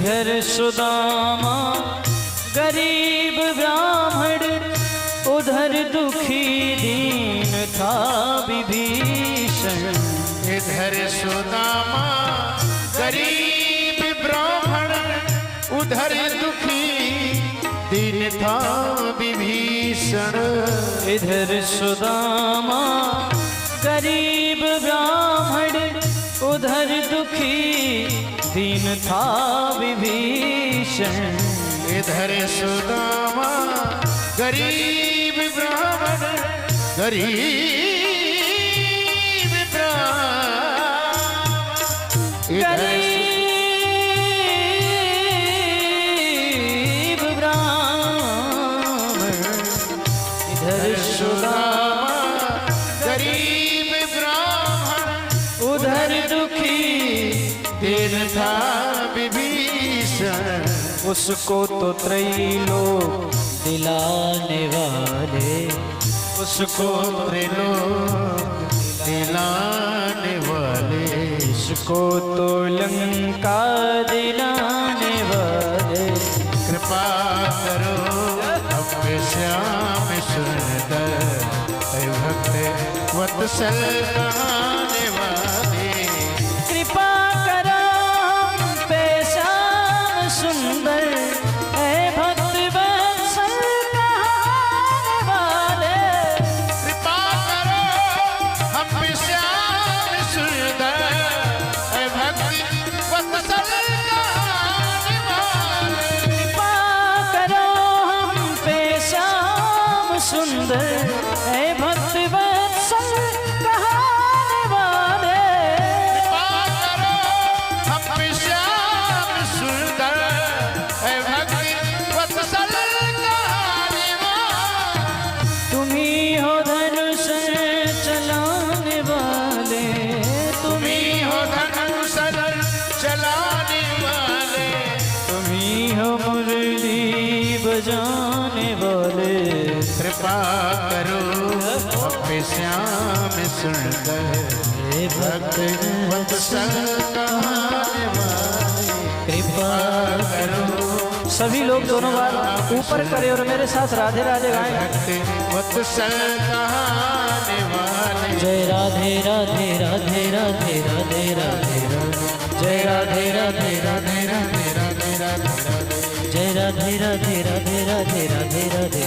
इधर सुदामा गरीब ब्राह्मण, उधर दुखी दीन था विभीषण। इधर सुदामा गरीब ब्राह्मण, उधर दुखी दीन था विभीषण। इधर सुदामा गरीब ब्राह्मण, उधर दुखी दीन था विभीषण। इधर सुदामा गरीब ब्राह्मण, गरीब ब्राह्मण, गरीब ब्राह्मण। इधर सुदामा गरीब ब्राह्मण, उधर दुखी दीन था विभीषण। उसको तो त्रैलोक दिलाने वाले, उसको त्रिलोक दिलाने वाले, उसको तो लंका दिलाने वाले। कृपा करो अब श्याम सुंदर, भक्त वत्सल कहाने वाले। कृपा करो हम पे श्याम सुंदर, है भक्त वत्सल कहाने वाले। कृपा करो हम श्याम सुंदर, भक्त वत्सल कहाने वाले। कृपा करो हम पे श्याम सुंदर, है भक्त वत्सल कहाने वाले। कृपा करो हम श्याम सुंदर, भक्त वत्सल कहाने वाले। तुम ही हो धनुष चलाने वाले, तुम तुम्ही हो धनुष चलाने वाले, तुम ही हो मुरली बजाने वाले। कृपा करो अब श्याम सुंदर, भक्त वत्सल कहाने वाले। कृपा करो सभी लोग दोनों बार ऊपर करे और मेरे साथ राधे राधे गाएं। भक्त वत्सल कहाने वाले। जय राधे राधे राधे राधे राधे राधे राधे, जय राधे राधे राधे राधे राधे राधे, जय राधे राधे राधे राधे राधे राधे राधे,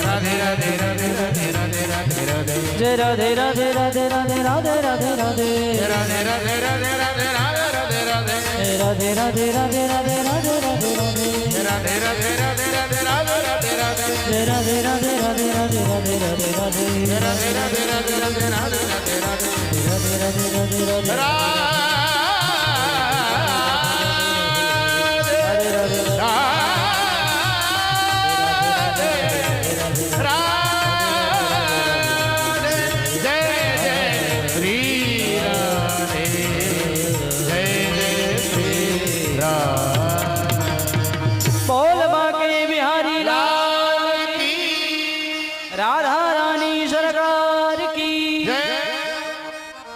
राधे राधे राधे राधे राधे राधे राधे, जय राधे राधे राधे राधे राधे राधे राधे, राधे राधे राधे राधे राधे राधे राधे, जय राधे राधे राधे राधे राधे राधे राधे, राधे राधे राधे राधे राधे राधे राधे, जय राधे राधे राधे राधे राधे राधे राधे, राधे राधे राधे राधे राधे राधे राधे, राधे राधे राधे राधे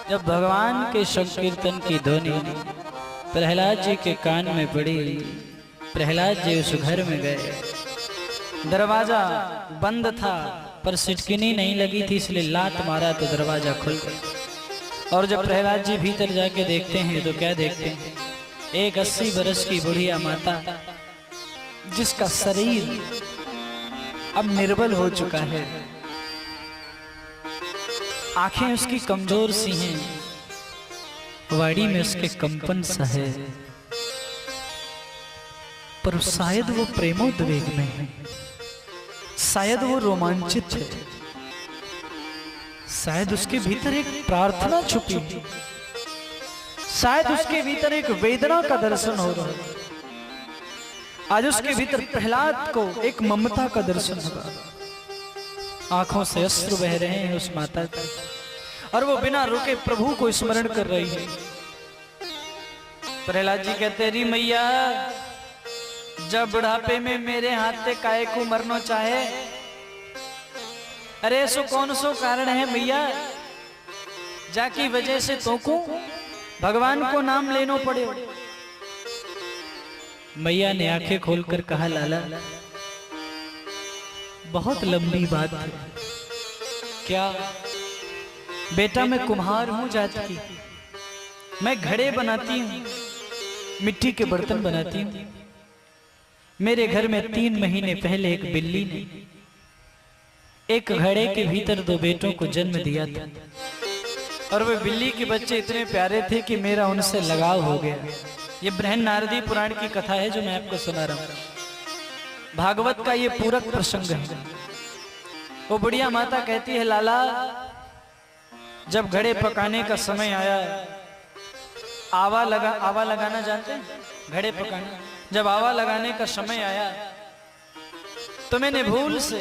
जब भगवान के संकीर्तन की ध्वनि प्रहलाद जी के कान में पड़ी, प्रहलाद जी उस घर में गए। दरवाजा बंद था पर सिटकिनी नहीं लगी थी, इसलिए लात मारा तो दरवाजा खुल गया। और जब प्रहलाद जी भीतर जाके देखते हैं तो क्या देखते हैं? एक 80 बरस की बुढ़िया माता जिसका शरीर अब निर्बल हो चुका है, आंखें उसकी कमजोर सी हैं, वाड़ी में उसके कंपन सा है, पर शायद वो प्रेमोद्वेग में है, शायद वो रोमांचित है, शायद उसके भीतर एक प्रार्थना छुपी है, शायद उसके भीतर एक वेदना का दर्शन हो रहा है। आज उसके भीतर प्रहलाद को एक ममता का दर्शन होगा। आंखों से अश्रु बह रहे हैं उस माता के, और वो बिना रुके प्रभु को स्मरण कर रही है। प्रहलाद जी कहते री मैया, जब बुढ़ापे में मेरे हाथ से काहे को मरना चाहे, अरे सो कौन सो कारण है मैया जाकी वजह से तो को भगवान को नाम लेनो पड़े। मैया ने आंखें खोलकर कहा, लाला बहुत लंबी बात है। क्या? बेटा मैं कुम्हार हूं जात की, मैं घड़े बनाती हूं, मिट्टी के बर्तन बनाती हूं। मेरे घर में 3 महीने पहले एक बिल्ली ने एक घड़े के भीतर 2 बेटों को जन्म दिया था, और वे बिल्ली के बच्चे इतने प्यारे थे कि मेरा उनसे लगाव हो गया। ये बृहन नारदी पुराण की कथा है जो मैं आपको सुना रहा हूं। भागवत का ये पूरक प्रसंग है। वो बुढ़िया माता कहती है, लाला जब घड़े पकाने का समय आया, आवा लगाना जानते हैं? घड़े पकाना। जब आवा लगाने का समय आया तो मैंने भूल से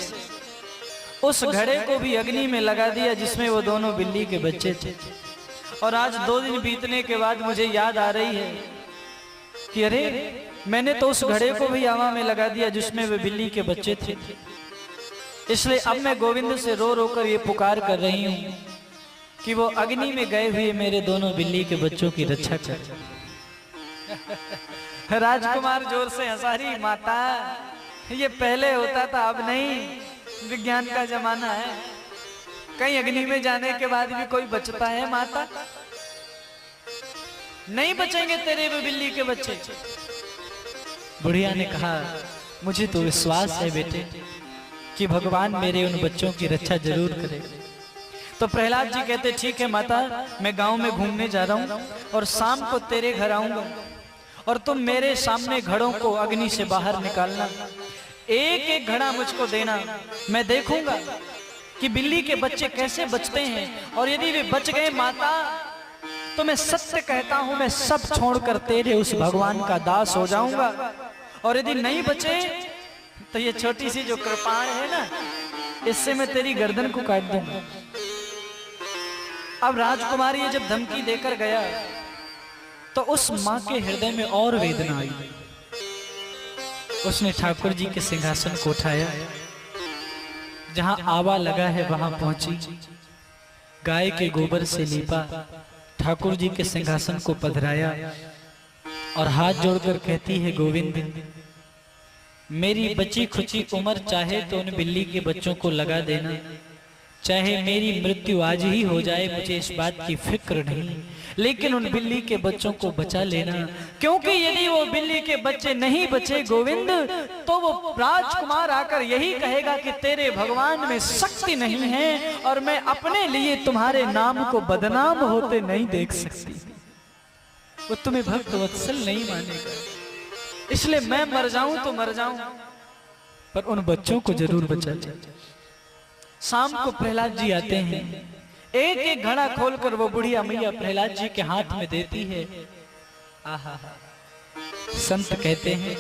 उस घड़े को भी अग्नि में लगा दिया जिसमें वो दोनों बिल्ली के बच्चे थे। और आज 2 दिन बीतने के बाद मुझे याद आ रही है कि अरे मैंने तो उस घड़े को भी आवा में लगा दिया जिसमें वे बिल्ली के बच्चे थे। इसलिए अब मैं गोविंद से रो रो कर ये पुकार कर रही हूं कि वो अग्नि में गए हुए मेरे दोनों बिल्ली के बच्चों की रक्षा कर। राजकुमार जोर से हंसा, रही माता ये पहले होता था, अब नहीं, विज्ञान का जमाना है। कहीं अग्नि में जाने के बाद भी कोई बचता है माता? नहीं बचेंगे तेरे वो बिल्ली के बच्चे। बुढ़िया ने कहा, मुझे तो विश्वास है बेटे कि भगवान मेरे उन बच्चों की रक्षा जरूर करेगा। तो प्रहलाद जी कहते, ठीक है माता, मैं गांव में घूमने जा रहा हूं और शाम को तेरे घर आऊंगा और तुम मेरे सामने घड़ों को अग्नि से बाहर निकालना, एक एक घड़ा मुझको देना। मैं देखूंगा कि बिल्ली के बच्चे कैसे बचते हैं, और यदि वे बच गए माता तो मैं सत्य कहता हूं, मैं सब छोड़कर तेरे उस भगवान का दास हो जाऊंगा। और यदि नहीं बचे तो ये छोटी सी जो कृपाण है ना, इससे मैं तेरी गर्दन को काट दूंगा। अब राजकुमार ये जब धमकी देकर गया तो उस मां के हृदय में और वेदना आई। उसने ठाकुर जी के सिंहासन को उठाया, जहां आवा लगा है वहां पहुंची, गाय के गोबर से लीपा, ठाकुर जी के सिंहासन को पधराया और हाथ जोड़कर कहती है, गोविंद मेरी बची खुची उम्र चाहे तो उन बिल्ली के बच्चों को लगा देना, चाहे मेरी मृत्यु आज ही हो जाए, मुझे इस बात की फिक्र नहीं, लेकिन उन बिल्ली के बच्चों को बचा लेना। क्योंकि यदि वो बिल्ली के बच्चे नहीं बचे गोविंद, तो वो राजकुमार आकर यही कहेगा कि तेरे भगवान में शक्ति नहीं है, और मैं अपने लिए तुम्हारे नाम को बदनाम होते नहीं देख सकती। वो तुम्हें भक्त वत्सल नहीं मानेगा, इसलिए मैं मर जाऊं तो मर जाऊं, पर उन बच्चों को जरूर बचा ले। शाम को प्रहलाद जी आते हैं, एक एक घड़ा खोलकर वो बुढ़िया मैया प्रहलाद जी के हाथ में देती है। आहा, संत कहते हैं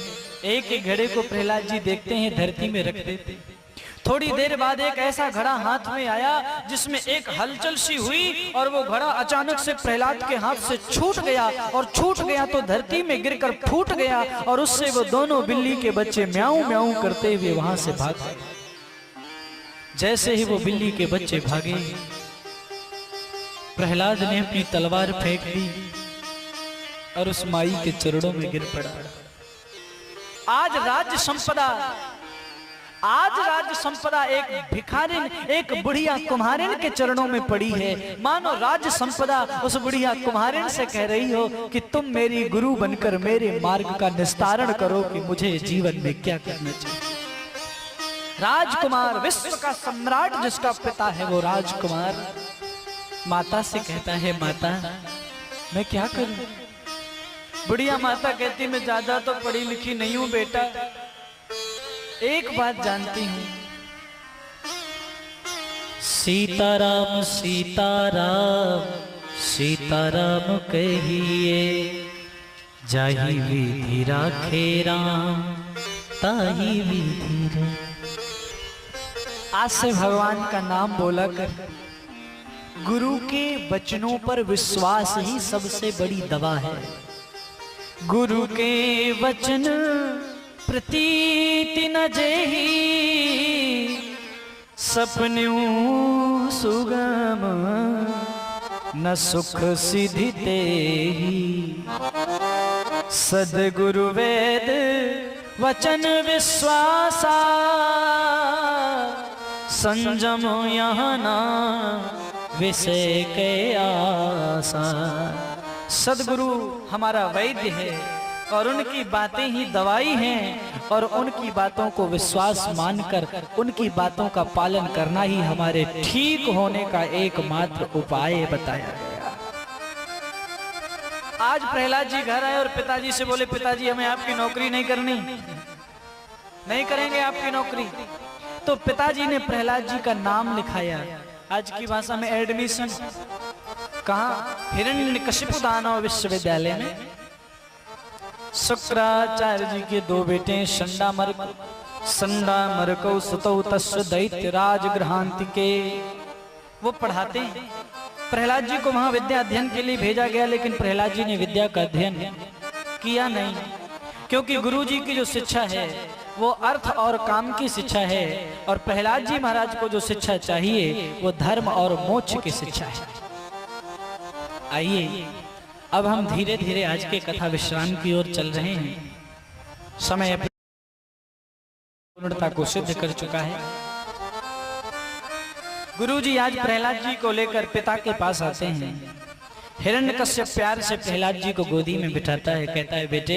एक एक घड़े को प्रहलाद जी देखते हैं, धरती में रख देते। थोड़ी देर बाद एक ऐसा घड़ा हाथ में आया जिसमें एक हलचल सी हुई, और वो घड़ा अचानक से प्रहलाद के हाथ से छूट गया, और छूट गया तो धरती में गिरकर फूट गया, और उससे वो दोनों बिल्ली के बच्चे म्याऊं म्याऊं करते हुए वहां से भाग गए। जैसे ही वो बिल्ली के बच्चे भागे, प्रहलाद ने अपनी तलवार फेंक दी और उस माई के चरणों में गिर पड़ा। आज राज्य संपदा एक भिखारिन, एक बुढ़िया कुम्हारिन के चरणों में पड़ी है। मानो राज्य संपदा उस बुढ़िया कुम्हारिन से कह रही हो कि तुम मेरी गुरु बनकर मेरे मार्ग का निस्तारण करो कि मुझे जीवन में क्या करना चाहिए। राजकुमार, विश्व का सम्राट जिसका पिता है वो राजकुमार माता से कहता है, माता मैं क्या करूं? बुढ़िया माता कहती, मैं ज्यादा तो पढ़ी लिखी नहीं हूं बेटा, एक बात जानती हूं, सीताराम सीताराम सीताराम कहिए, जाहि विधि राखे राम ताहि विधि रे। आज से भगवान का नाम बोला कर, गुरु के वचनों पर विश्वास ही सबसे बड़ी दवा है। गुरु के वचन प्रतीति न जेहि, सपन्यों सुगम न सुख सिद्धि तेहि, सदगुरु वेद वचन विश्वासा संजम यहाँ ना विषय के आसा। सदगुरु हमारा वैद्य है और उनकी बातें ही दवाई हैं और उनकी बातों को विश्वास मानकर उनकी बातों का पालन करना ही हमारे ठीक होने का एकमात्र उपाय बताया गया। आज प्रहलाद जी घर आए और पिताजी से बोले, पिताजी हमें आपकी नौकरी नहीं करनी, नहीं करेंगे आपकी नौकरी। तो पिताजी ने प्रहलाद जी का नाम लिखाया, आज की भाषा में एडमिशन, कहाँ? हिरण्यकशिपु दानव विश्वविद्यालय में। शुक्राचार्य जी के दो बेटे संडामर्कौ सुतौ तस्य दैत्यराज गृहांति के, वो पढ़ाते हैं। प्रहलाद जी को वहां विद्या अध्ययन के लिए भेजा गया, लेकिन प्रहलाद जी ने विद्या का अध्ययन किया नहीं, क्योंकि गुरु जी की जो शिक्षा है वो अर्थ और काम की शिक्षा है, और प्रहलाद जी महाराज को जो शिक्षा चाहिए वो धर्म और मोक्ष की शिक्षा है। आइए अब हम धीरे धीरे आज के कथा विश्राम की ओर चल रहे हैं। समय अपनी पूर्णता को सिद्ध कर चुका है। गुरुजी आज प्रहलाद जी को लेकर पिता के पास आते हैं। हिरण्यकश्यप प्यार से प्रहलाद जी को गोदी में बिठाता है, कहता है, बेटे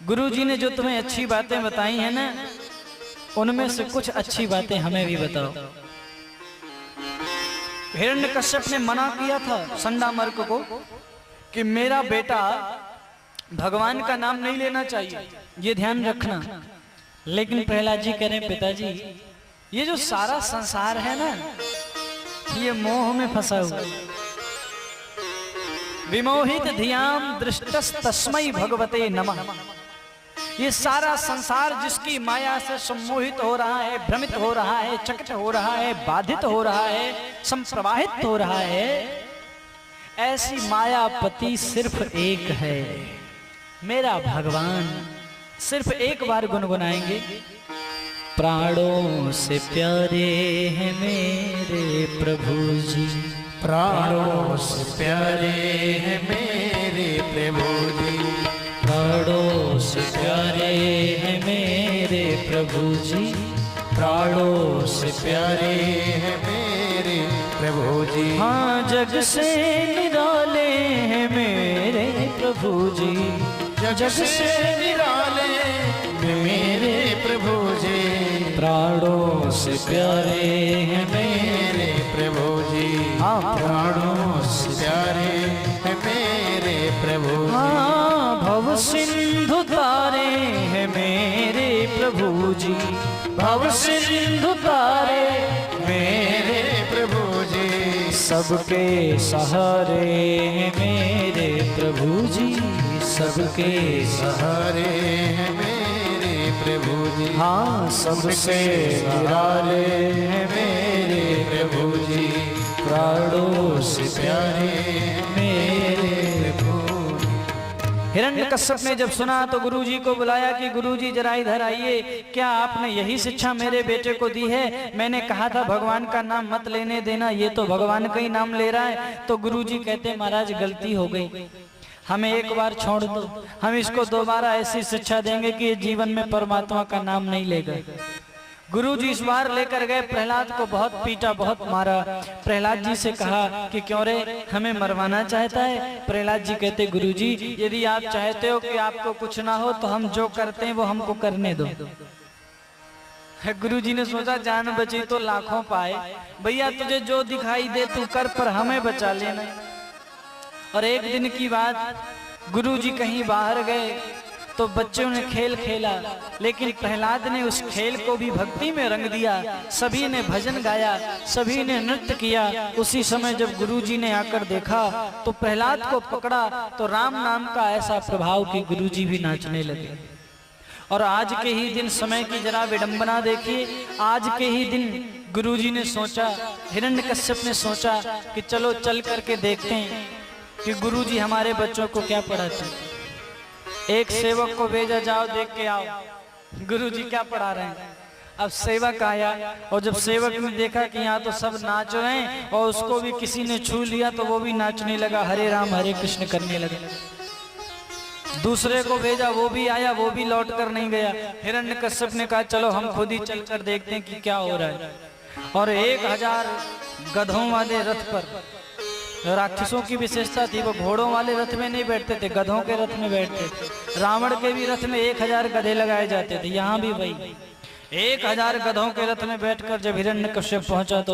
गुरुजी ने जो तुम्हें अच्छी बातें बताई हैं ना, उनमें से कुछ अच्छी बातें हमें भी बताओ। हिरण्यकश्यप ने मना किया था संडामर्क को कि मेरा बेटा भगवान का नाम नहीं लेना चाहिए, ये ध्यान रखना। लेकिन प्रहलाद जी कह रहे हैं, पिताजी ये जो सारा संसार है ना, ये मोह में फंसा हुआ। विमोहित धियाम दृष्टस्तस्मै भगवते नमः। ये सारा संसार जिसकी माया से सम्मोहित हो रहा है, भ्रमित हो रहा है, चकित हो रहा है, बाधित हो रहा है, संप्रवाहित हो रहा है, ऐसी मायापति सिर्फ एक है, मेरा भगवान। सिर्फ एक बार गुनगुनाएंगे, प्राणों से प्यारे हैं मेरे प्रभु जी, प्राणों से प्यारे हैं मेरे प्रभु जी, प्राणों से प्यारे हैं मेरे प्रभु जी, प्राणों से प्यारे हैं मेरे प्रभु जी। हाँ जग से निराले हैं मेरे प्रभु जी, जग से निराले मेरे प्रभु जी, प्राणों से प्यारे हैं मेरे प्रभु जी। हाँ प्राणों से प्यारे हैं मेरे प्रभु जी। हाँ भव सिंधु तारे हैं मेरे प्रभु जी, भव सिंधु तारे मेरे प्रभु जी। सबके सहारे हैं मेरे प्रभु जी, सबके सहारे हैं मेरे प्रभु जी। हाँ सबसे निराले हैं मेरे प्रभु जी, प्राणों से प्यारे मेरे। प्रभु। हिरण्यकश्यप ने जब सुना तो गुरुजी को बुलाया कि गुरुजी जरा इधर आइए, क्या आपने यही शिक्षा मेरे बेटे को दी है? मैंने कहा था भगवान का नाम मत लेने देना, ये तो भगवान का ही नाम ले रहा है। तो गुरुजी कहते महाराज गलती हो गई, हमें एक बार छोड़ दो, हम इसको दोबारा ऐसी शिक्षा देंगे कि ये जीवन में परमात्मा का नाम नहीं लेगा। गुरुजी इस बार लेकर गए, प्रहलाद को बहुत पीटा, बहुत मारा। प्रहलाद जी से कहा कि क्यों रे हमें मरवाना चाहता है? प्रहलाद जी कहते गुरुजी यदि आप चाहते हो कि आपको कुछ ना हो तो हम जो करते हैं वो हमको करने दो। गुरुजी ने सोचा जान बची तो लाखों पाए, भैया तुझे जो दिखाई दे तू कर, पर हमें बचा लेना। और एक दिन की बात, गुरुजी कहीं बाहर गए तो बच्चों ने खेल खेला, लेकिन प्रहलाद ने उस खेल को भी भक्ति में रंग दिया। सभी ने भजन गाया, सभी ने नृत्य किया। उसी समय जब गुरुजी ने आकर देखा तो प्रहलाद को पकड़ा तो राम नाम का ऐसा प्रभाव कि गुरुजी भी नाचने लगे। और आज के ही दिन, समय की जरा विडंबना देखिए, आज के ही दिन गुरुजी ने सोचा, हिरण्यकश्यप ने सोचा कि चलो चल करके देखते हैं कि गुरुजी हमारे बच्चों को क्या पढ़ाते हैं। एक सेवक को भेजा, जाओ देख के आओ गुरुजी क्या पढ़ा रहे हैं। अब सेवक आया और जब सेवक ने देखा कि यहाँ तो सब नाच रहे हैं और उसको भी किसी ने छू लिया तो वो भी नाचने लगा, हरे राम हरे कृष्ण करने लगा। दूसरे को भेजा, वो भी आया, वो भी लौट कर नहीं गया। हिरण्यकश्यप ने कहा चलो हम खुद ही चलकर देखते हैं कि क्या हो रहा है। और 1000 गधों वाले रथ पर, राक्षसों की विशेषता थी, वो घोड़ों वाले रथ में नहीं बैठते थे, गधों के रथ में बैठते थे। रावण के भी रथ में 1000 गधे लगाए जाते थे, यहाँ भी वही 1000 गधों के रथ में बैठकर जब हिरण्यकश्यप पहुंचा तो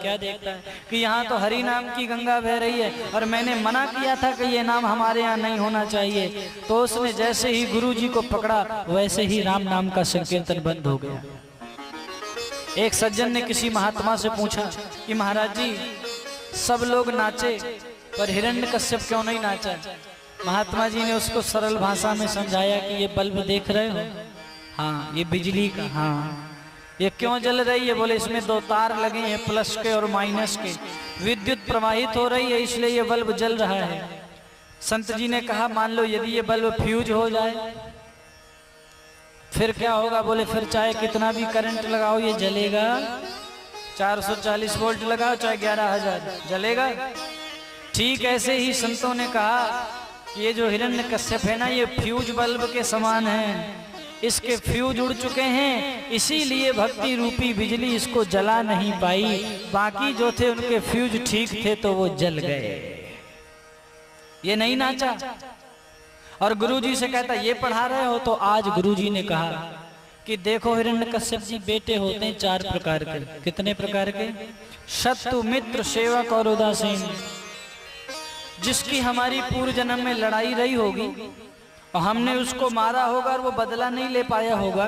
क्या देखता है कि यहाँ तो हरि नाम की गंगा बह रही है, और मैंने मना किया था कि ये नाम हमारे यहाँ नहीं होना चाहिए। तो उसने जैसे ही गुरु जी को पकड़ा वैसे ही राम नाम का संकीर्तन बंद हो गया। एक सज्जन ने किसी महात्मा से पूछा कि महाराज जी सब लोग नाचे पर हिरण्यकश्यप क्यों नहीं नाचा? महात्मा जी ने उसको सरल भाषा में समझाया कि ये बल्ब देख रहे हो, हाँ ये बिजली का, हाँ ये क्यों जल रही है? बोले इसमें 2 तार लगे हैं, प्लस के और माइनस के, विद्युत प्रवाहित हो रही है इसलिए ये बल्ब जल रहा है। संत जी ने कहा मान लो यदि ये बल्ब फ्यूज हो जाए फिर क्या होगा? बोले फिर चाहे कितना भी करंट लगाओ ये जलेगा, 440 वोल्ट लगाओ चाहे 11000 जलेगा। ठीक ऐसे ही संतों ने कहा कि ये जो हिरण्यकश्यप है ना ये फ्यूज बल्ब के समान है, इसके फ्यूज उड़ चुके हैं, इसीलिए भक्ति रूपी बिजली इसको जला नहीं पाई। बाकी जो थे उनके फ्यूज ठीक थे तो वो जल गए, ये नहीं नाचा। और गुरुजी से कहता ये पढ़ा रहे हो? तो आज गुरुजी ने कहा कि देखो हिरण्यकश्यप जी बेटे होते हैं 4 प्रकार के। कितने प्रकार के? शत्रु, मित्र, सेवक और उदासीन। जिसकी हमारी पूर्व जन्म में लड़ाई रही होगी और हमने उसको मारा होगा और वो बदला नहीं ले पाया होगा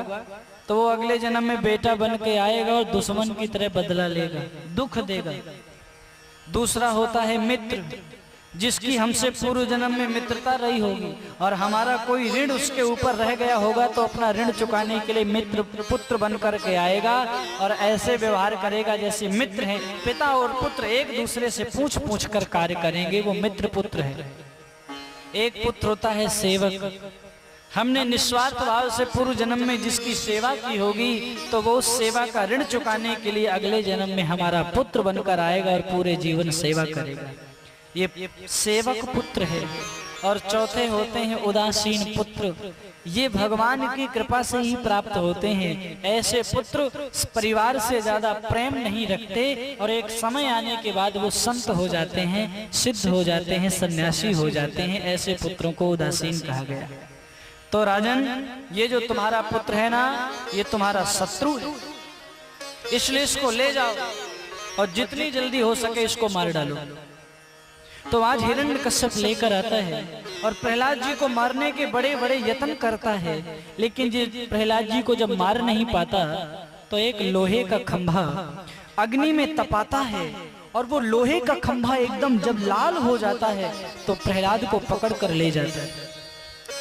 तो वो अगले जन्म में बेटा बन के आएगा और दुश्मन की तरह बदला लेगा, दुख देगा। दूसरा होता है मित्र, जिसकी हमसे पूर्व जन्म में मित्रता रही होगी और हमारा कोई ऋण उसके ऊपर रह गया होगा तो अपना ऋण चुकाने के लिए मित्र पुत्र बन करके आएगा और ऐसे व्यवहार करेगा जैसे मित्र हैं। पिता और पुत्र एक दूसरे से पूछ पूछ कर कार्य करेंगे, वो मित्र पुत्र है। एक पुत्र होता है सेवक, हमने निस्वार्थ भाव से पूर्व जन्म में जिसकी सेवा की होगी तो वो उस सेवा का ऋण चुकाने के लिए अगले जन्म में हमारा पुत्र बनकर आएगा और पूरे जीवन सेवा करेगा। ये सेवक पुत्र है। और चौथे होते हैं उदासीन पुत्र, ये भगवान की कृपा से ही प्राप्त होते हैं। ऐसे पुत्र परिवार से ज्यादा प्रेम नहीं रखते और एक समय आने के बाद वो संत हो जाते हैं, सिद्ध हो जाते हैं, सन्यासी हो जाते हैं। ऐसे पुत्रों को उदासीन कहा गया। तो राजन, ये जो तुम्हारा पुत्र है ना, ये तुम्हारा शत्रु है, इसलिए इसको ले जाओ और जितनी जल्दी हो सके इसको मार डालो। तो आज हिरण्यकश्यप लेकर आता है और प्रहलाद जी को मारने के बड़े बड़े यत्न करता है, लेकिन प्रहलाद जी को जब मार नहीं पाता तो एक लोहे का खंभा अग्नि में तपाता है और वो लोहे का खंभा एकदम जब लाल हो जाता है तो प्रहलाद को पकड़ कर ले जाता है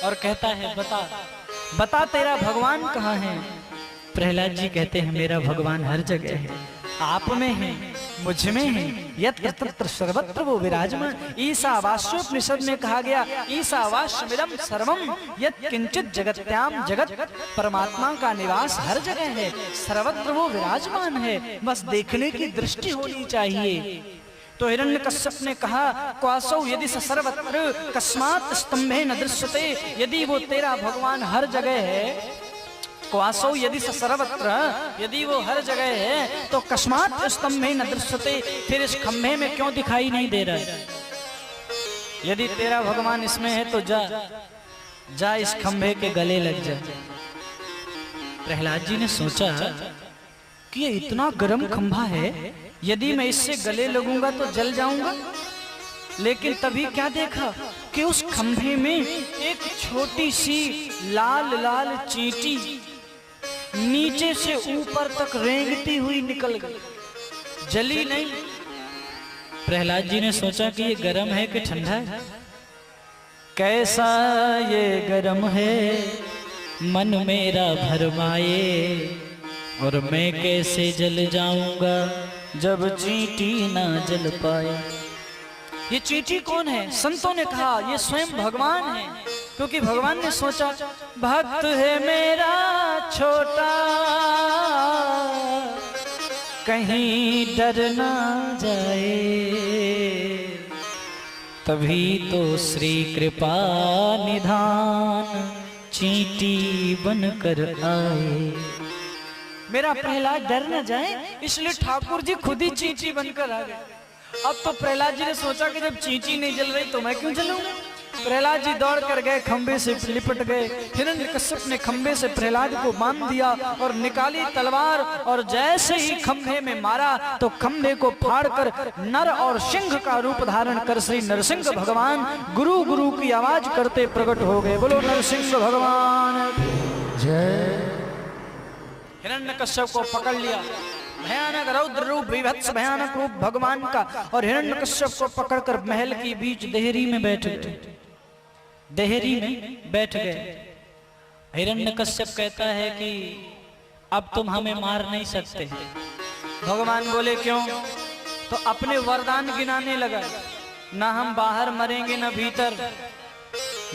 और कहता है बता बता तेरा भगवान कहाँ है? प्रहलाद जी कहते हैं मेरा भगवान हर जगह है, आप में है, मुझ में है, यत्र तत्र सर्वत्र वो विराजमान। ईशावास्योपनिषद में कहा गया ईशावास्यमिदं सर्वम यत् किंचित जगत्याम जगत, परमात्मा का निवास हर जगह है, सर्वत्र वो विराजमान है, बस देखने की दृष्टि होनी चाहिए। तो हिरण्यकश्यप ने कहा क्वासौ यदि स सर्वत्र कस्मात् स्तंभे न दृश्यते, यदि वो तेरा भगवान हर जगह है, क्वासौ यदि स सर्वत्र, यदि वो हर जगह है तो कस्मात् स्तंभे न दृश्यते, फिर इस खंभे में क्यों दिखाई नहीं दे रहा है? यदि तेरा भगवान इसमें है तो जा जा इस खंभे के गले लग जा। प्रहलाद जी ने सोचा कि ये इतना गर्म खंभा है, यदि मैं इससे गले लगूंगा तो जल जाऊंगा। लेकिन तभी क्या देखा कि उस खंभे में एक छोटी सी लाल लाल चींटी नीचे से ऊपर तक रेंगती हुई निकल गई, जली नहीं। प्रहलाद जी ने सोचा कि ये गर्म है कि ठंडा है? कैसा ये गर्म है मन मेरा भरमाए, और मैं कैसे जल जाऊंगा जब चींटी ना जल पाए। ये चींटी कौन है? संतों ने कहा ये स्वयं भगवान है, क्योंकि भगवान ने सोचा भक्त है मेरा छोटा कहीं डर ना जाए, तभी तो श्री कृपा निधान चींटी बनकर आए। मेरा प्रहलाद डर न जाए इसलिए ठाकुर जी खुद ही चींटी बनकर आ गए। अब तो प्रहलाद जी ने सोचा कि जब चींटी नहीं जल रही तो मैं क्यों जलूंगा। प्रहलाद जी दौड़ कर गए, खंबे से लिपट गए। हिरण्यकश्यप ने खंबे से प्रहलाद को बांध दिया और निकाली तलवार, और जैसे ही खंबे में मारा तो खंबे को फाड़कर नर और सिंह का रूप धारण कर श्री नरसिंह भगवान गुरु गुरु की आवाज करते प्रकट हो गए। बोलो नरसिंह भगवान जय। हिरण्यकश्यप को पकड़ लिया, भयानक रौद्र रूप, विभत्स भयानक रूप भगवान का, और हिरण्यकश्यप को पकड़कर महल के बीच देहरी में बैठ गए। देहरी में बैठ गए। हिरण्यकश्यप कहता है कि अब तुम हमें मार नहीं सकते। भगवान बोले क्यों? तो अपने वरदान गिनाने लगा, ना हम बाहर मरेंगे ना भीतर।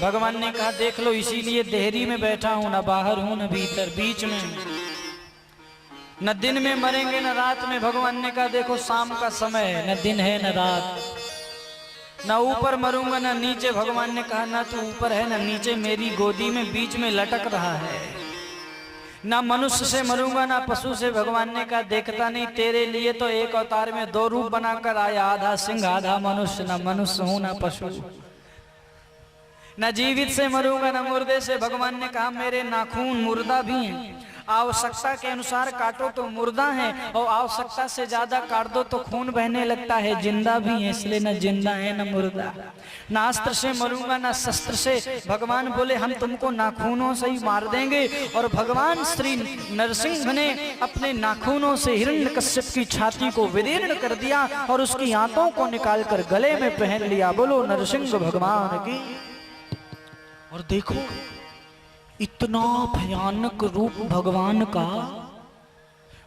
भगवान ने कहा देख लो, इसीलिए देहरी में बैठा हूं, ना बाहर हूं ना भीतर, बीच में। न दिन में मरेंगे न रात में। भगवान ने कहा देखो शाम का समय है, न दिन है न रात। न ऊपर मरूंगा न नीचे। भगवान ने कहा ना तू ऊपर है न नीचे, मेरी गोदी में बीच में लटक रहा है। ना मनुष्य से मरूंगा ना पशु से। भगवान ने कहा देखता नहीं, तेरे लिए तो एक अवतार में दो रूप बनाकर आया, आधा सिंह आधा मनुष्य। ना मनुष्य हूं ना पशु। न जीवित से मरूंगा न मुर्दे से। भगवान ने कहा मेरे नाखून मुर्दा भी हैं, आवश्यकता के अनुसार काटो तो मुर्दा है, और आवश्यकता से ज्यादा काट दो तो खून बहने लगता है, जिंदा भी है, इसलिए न जिंदा है न मुर्दा। ना अस्त्र से मरूंगा ना शस्त्र से। भगवान बोले हम तुमको नाखूनों से ही मार देंगे। और भगवान श्री नरसिंह ने अपने नाखूनों से हिरण्यकश्यप की छाती को विदीर्ण कर दिया और उसकी आंतों को निकालकर गले में पहन लिया। बोलो नरसिंह भगवान की। और देखो इतना भयानक रूप भगवान का,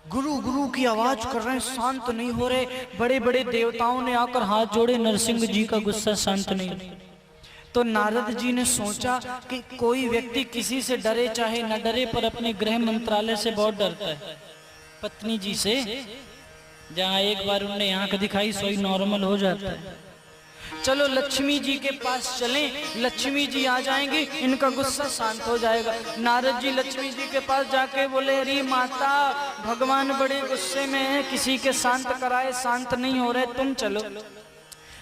गुरु गुरु की आवाज कर रहे हैं, शांत नहीं हो रहे। बड़े बड़े देवताओं ने आकर हाथ जोड़े, नरसिंह जी का गुस्सा शांत नहीं। तो नारद जी ने सोचा कि कोई व्यक्ति किसी से डरे चाहे न डरे, पर अपने गृह मंत्रालय से बहुत डरता है, पत्नी जी से। जहां एक बार उन्हें आंख दिखाई सोई नॉर्मल हो जाता है। चलो लक्ष्मी जी के पास चलें, लक्ष्मी जी आ जाएंगी, इनका गुस्सा शांत हो जाएगा। नारद जी लक्ष्मी जी के पास जाके बोले अरे माता, भगवान बड़े गुस्से में है, किसी के शांत कराए शांत नहीं हो रहे, तुम चलो।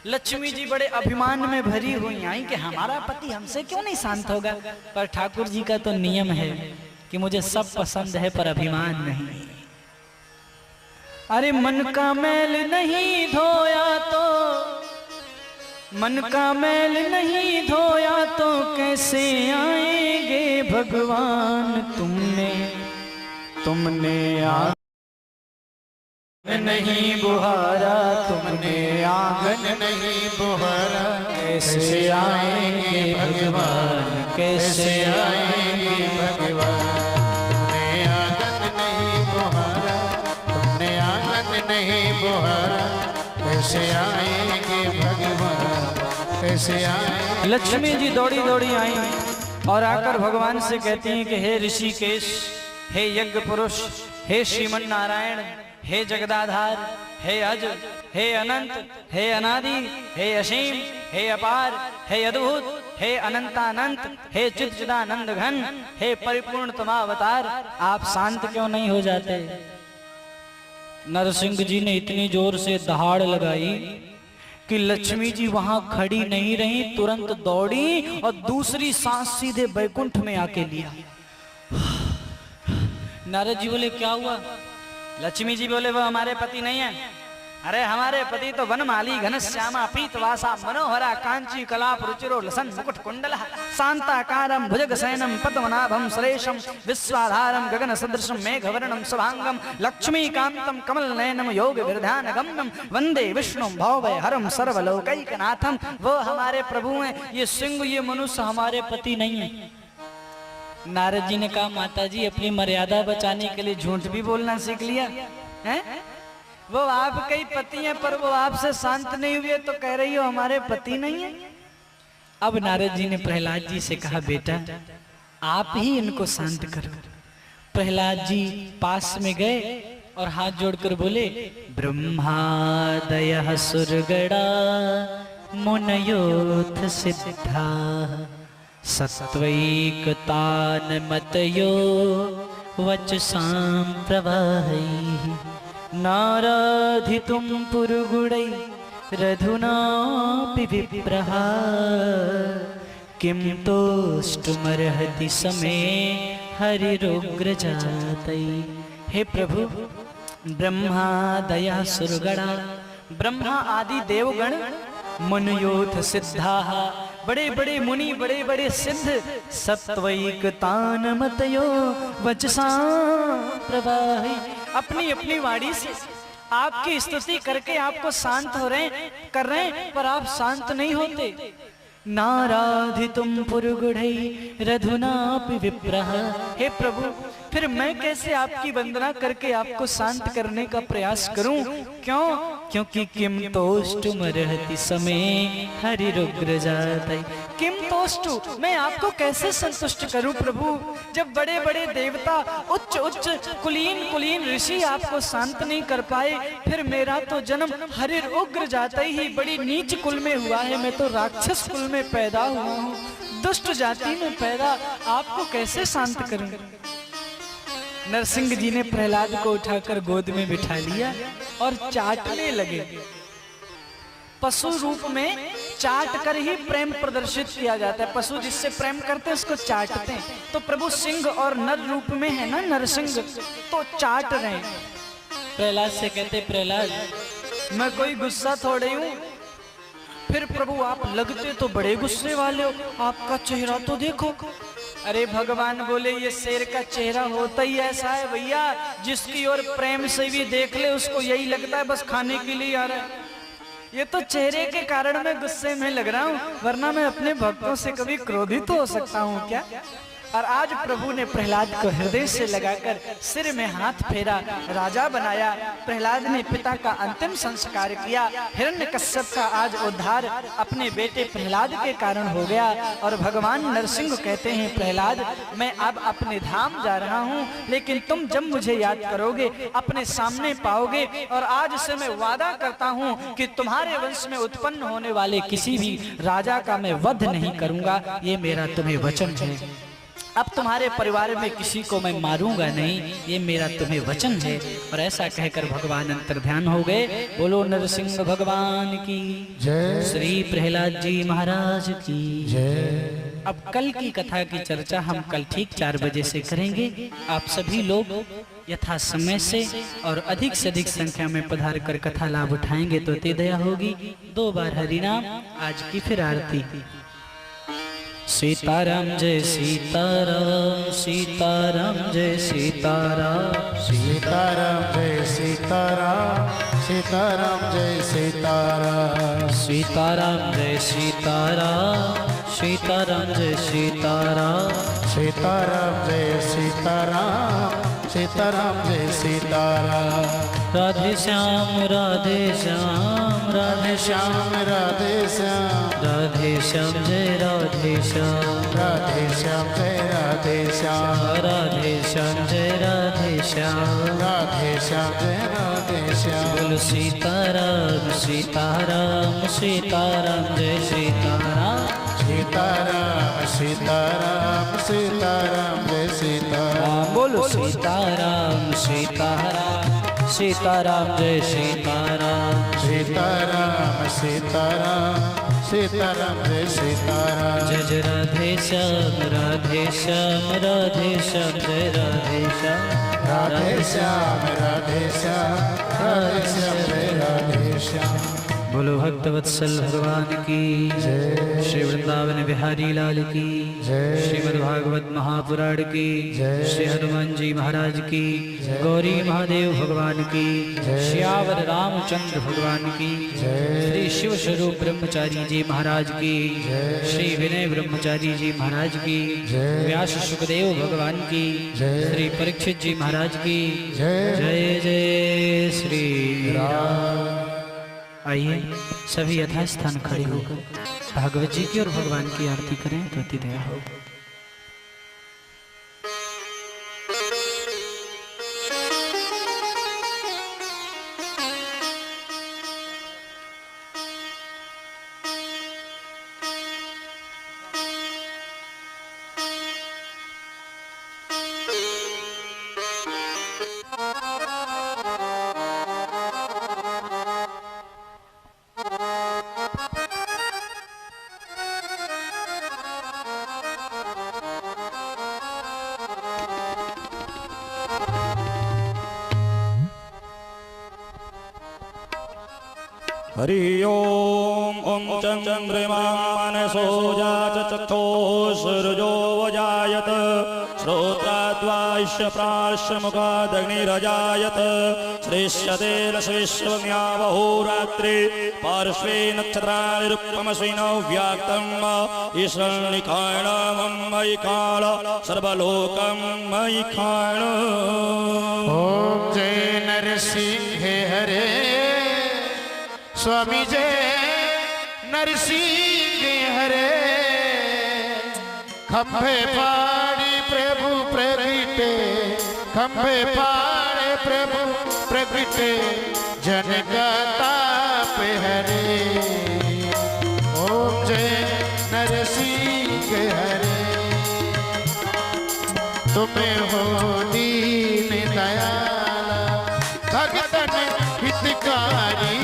लक्ष्मी जी बड़े अभिमान में भरी हुई आई कि हमारा पति हमसे क्यों नहीं शांत होगा। पर ठाकुर जी का तो नियम है कि मुझे सब पसंद है पर अभिमान नहीं। अरे मन का मैल नहीं धोया तो, मन का मैल नहीं धोया तो कैसे आएंगे भगवान। तुमने आंगन नहीं बुहारा, तुमने आंगन नहीं बुहारा, कैसे आएंगे भगवान, कैसे आएंगे भगवान। तुमने आंगन नहीं बुहारा, तुमने आंगन नहीं बुहारा, कैसे आएंगे भगवान, कैसे आएंगे। लक्ष्मी जी दौड़ी दौड़ी आई और आकर भगवान से कहती हैं कि हे ऋषिकेश, हे यज्ञ पुरुष, हे श्रीमन नारायण, हे जगदाधार, हे अज, हे अनंत, हे अनादि, हे असीम, हे अपार, हे अद्भुत, हे अनंतानंत, हे चिदानंद घन, हे परिपूर्ण तमावतार, आप शांत क्यों नहीं हो जाते। नरसिंह जी ने इतनी जोर से दहाड़ लगाई कि लक्ष्मी जी वहां खड़ी नहीं रही, तुरंत दौड़ी और दूसरी सांस सीधे बैकुंठ में आके लिया। नारद जी बोले क्या हुआ? लक्ष्मी जी बोले वो हमारे पति नहीं है। अरे हमारे पति तो वनमाली घन श्यामा पीतवासा मनोहरा कांची कलाप रुचिरो लसन मुकुट कुंडल शांताकारम भुजगशयनम पद्मनाभम सुरेशम विश्वाधारम गगन सदृशम मेघवर्णम शुभांगम लक्ष्मीकांतम कमल नयनम योग विरधान गम्यम वंदे विष्णु भवभय हरम सर्वलोकैकनाथम। वो हमारे प्रभु हैं, ये सिंह ये मनुष्य हमारे पति नहीं है। नारद जी ने कहा माता जी अपनी मर्यादा बचाने के लिए झूठ भी बोलना सीख लिया है। वो आपके ही पति हैं पर वो आपसे शांत नहीं हुए तो कह रही हो हमारे पति नहीं है। अब नारद जी ने प्रहलाद जी से कहा बेटा आप ही इनको शांत करो। प्रहलाद जी पास में गए और हाथ जोड़कर बोले ब्रह्मादयः सुरगणा मुनयोथ सिद्धा सत्वैकतानमतयो वचसां प्रवाहैः नाराधितुं पुरुगुणैरधुनापि विप्रः किं तोष्टुमर्हति समे हरिरुग्रजातैः। हे प्रभु, ब्रह्मा दया सुरगणा, ब्रह्मा आदि देवगण, मुनयोथ सिद्धा, बड़े बड़े मुनि, बड़े बड़े सिद्ध, सत्वैकतानमतयो वचसां प्रवाहि, अपनी अपनी वाणी से आपकी स्तुति करके आपको शांत हो रहे कर रहे हैं, पर आप शांत नहीं होते। नाराधितुम पुरुगुणैरधुनापि विप्रः। हे प्रभु, फिर मैं कैसे आपकी वंदना करके आपको शांत करने का प्रयास करूं? क्यों? क्योंकि किम तोष्टुमर्हति समे हरिरुग्रजातैः। किम तोष्टु, मैं आपको कैसे संतुष्ट करूं प्रभु, जब बड़े बड़े देवता, उच्च उच्च कुलीन कुलीन ऋषि आपको शांत नहीं कर पाए, फिर मेरा तो जन्म हरिर उग्र जाता ही बड़ी नीच कुल में हुआ है। मैं तो राक्षस कुल में पैदा हुआ हूँ, दुष्ट जाति में पैदा, आपको कैसे शांत करूं? नरसिंह जी ने प्रहलाद को उठाकर गोद में बिठा लिया और चाटने लगे। पशु रूप में चाट कर ही प्रेम प्रदर्शित किया जाता है। पशु जिससे प्रेम करते हैं उसको चाटते हैं। तो प्रभु सिंह और नर रूप में है ना नरसिंह, तो चाट रहे हैं। प्रहलाद से कहते, प्रहलाद मैं कोई गुस्सा थोड़े हूं। फिर प्रभु आप लगते तो बड़े गुस्से वाले हो, आपका चेहरा तो देखो। अरे भगवान बोले, ये शेर का चेहरा होता ही ऐसा है भैया, जिसकी ओर प्रेम से भी देख ले उसको यही लगता है बस खाने के लिए आ रहा है। ये तो चेहरे के कारण मैं गुस्से में लग रहा हूँ, वरना मैं अपने भक्तों से कभी क्रोधित हो सकता हूँ क्या? और आज प्रभु ने प्रहलाद को हृदय से लगाकर सिर में हाथ फेरा, राजा बनाया। प्रहलाद ने पिता का अंतिम संस्कार किया। हिरण्यकश्यप का आज उद्धार अपने बेटे प्रहलाद के कारण हो गया। और भगवान नरसिंह कहते हैं, प्रहलाद मैं अब अपने धाम जा रहा हूँ, लेकिन तुम जब मुझे याद करोगे अपने सामने पाओगे। और आज से मैं वादा करता हूँ कि तुम्हारे वंश में उत्पन्न होने वाले किसी भी राजा का मैं वध नहीं करूंगा, ये मेरा तुम्हें वचन है। अब तुम्हारे परिवार में किसी को मैं मारूंगा नहीं, ये मेरा तुम्हें वचन है। और ऐसा कहकर भगवान अंतर्ध्यान हो गए। बोलो नरसिंह भगवान की जय, श्री प्रहलाद जी महाराज की जय। अब कल की कथा की चर्चा हम कल ठीक 4 बजे से करेंगे। आप सभी लोग यथा समय से और अधिक से अधिक संख्या में पधार कर कथा लाभ उठाएंगे तो अति दया होगी। 2 बार हरिनाम, आज की फिर आरती। सीताराम जय सीताराम, सीताराम जय सीताराम, सीताराम जय सीताराम, सीताराम जय सीताराम, सीताराम जय सीताराम, सीताराम जय सीताराम, सीताराम जय सीताराम, सीताराम जय सीताराम। राधे श्याम राधे श्याम, राधे श्याम राधे श्याम, राधे श्याम जय राधे श्याम, राधे श्याम जय राधे श्याम, राधे श्याम जय राधे श्याम, राधे श्याम जय राधे श्याम। बोलो सीताराम सीताराम, सीताराम जय सीताराम, सीताराम सीताराम, सीताराम जय सीताराम। बोलो सीताराम सीताराम, सीताराम जय सीताराम, सीताराम सीताराम, सीताराम जय सीताराम। जय जय राधे श्याम, राधे श्याम, राधे श्याम जय राधे श्याम, राधे श्याम राधे श्याम, राधे श्याम जय राधे श्याम। बोलो भक्तवत्सल भगवान की जय, श्री वृंदावन बिहारी लाल की जय, श्रीमद् भागवत महापुराण की जय, श्री हनुमान जी महाराज की जय, गौरी महादेव भगवान की जय, श्यावर रामचंद्र भगवान की जय, श्री शिव स्वरूप ब्रह्मचारी जी महाराज की जय, श्री विनय ब्रह्मचारी जी महाराज की जय, व्यास सुखदेव भगवान की जय, श्री परीक्षित जी महाराज की जय, जय जय श्री राम। आइए सभी यथास्थान खड़े होकर भागवत जी की और भगवान की आरती करें तो अति दया हो। हरि ओम ओम चंद्रमा मनसो जात चक्षो सूर्यो वजायत श्रोत्राद्वाश्य प्राश्य मुखादग्निरजायत श्रेष्यते लश्वेश्वम्या बहुरात्रि पार्श्वे नक्षत्रानिरुक्मस्विनो व्याक्तम् ईश्वरनिकायणमं मयि काल सर्वलोकं मयि कायण। ओम जय नरसिंह हरे स्वामी जय नरसिंह हरे। खंभे पाड़ी प्रभु प्रगटे, खंभे पाड़े प्रभु प्रगटे, जन का ताप हरे। ओम जय नरसिंह हरे। तुम्हें हो दीन दयाला भगतन हितकारी,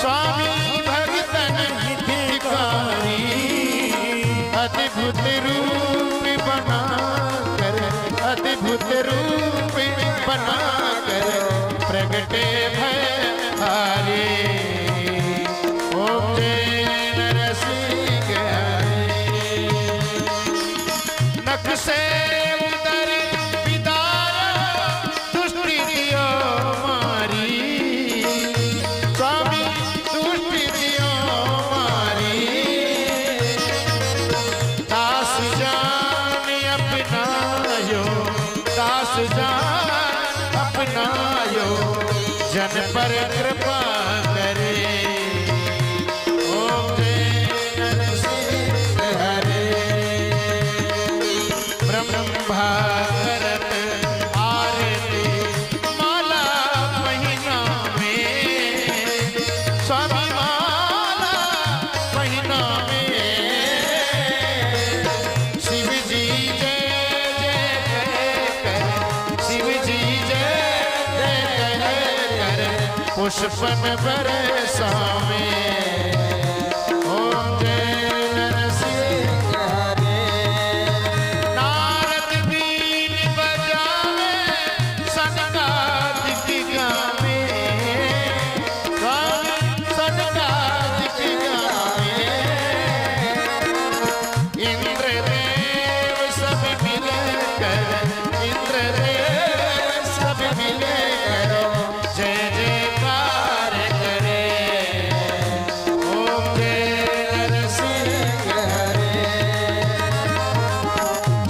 स्वामी भगतन हितकारी। अद्भुत रूप बना कर, अद्भुत रूप बना कर प्रगटे भयहारी। ओम जय नरसिंह हरे। नख से उदर विदारा दुष्टि दियो मारी, स्वामी दुष्टि दियो मारी। दास जान अपनायो, दास जान अपनायो, जन पर कृपा करे। ओम जय नरसिंह हरे। ब्रह्मा करत आरती माला महीना में, स्वामी माला महीना में। शिव जी जय जय कर, शिव जी जय जय कर, पुष्पन बरसावे। ओम जय नरसिंह हरे। नारद बीन बजावे सनकादिक गावे, स्वामी सनकादिक गावे। इंद्रदेव सब मिलकर, इंद्रदेव सब मिलकर जय जयकार करे। ओम जय नरसिंह हरे।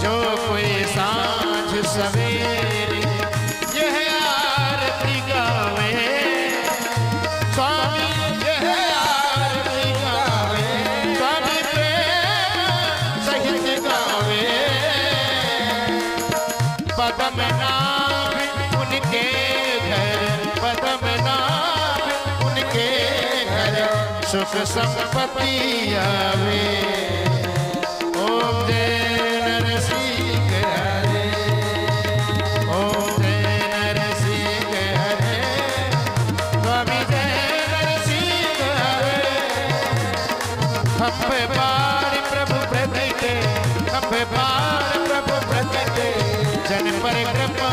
जो कोई सांझ सवेरे यह आरती गावे, स्वामी यह आरती गावे, स्वामी प्रेम सहित गावे। पद्मनाभ उनके घर, पद्मनाभ उनके घर, सुख संपत्ति आवे। ओम जय नरसिंह हरे। ओम जय नरसिंह हरे। स्वामी जय नरसिंह हरे। खंभे पार प्रभु प्रगटे, खंभे पार प्रभु प्रगटे, जन पर कृपा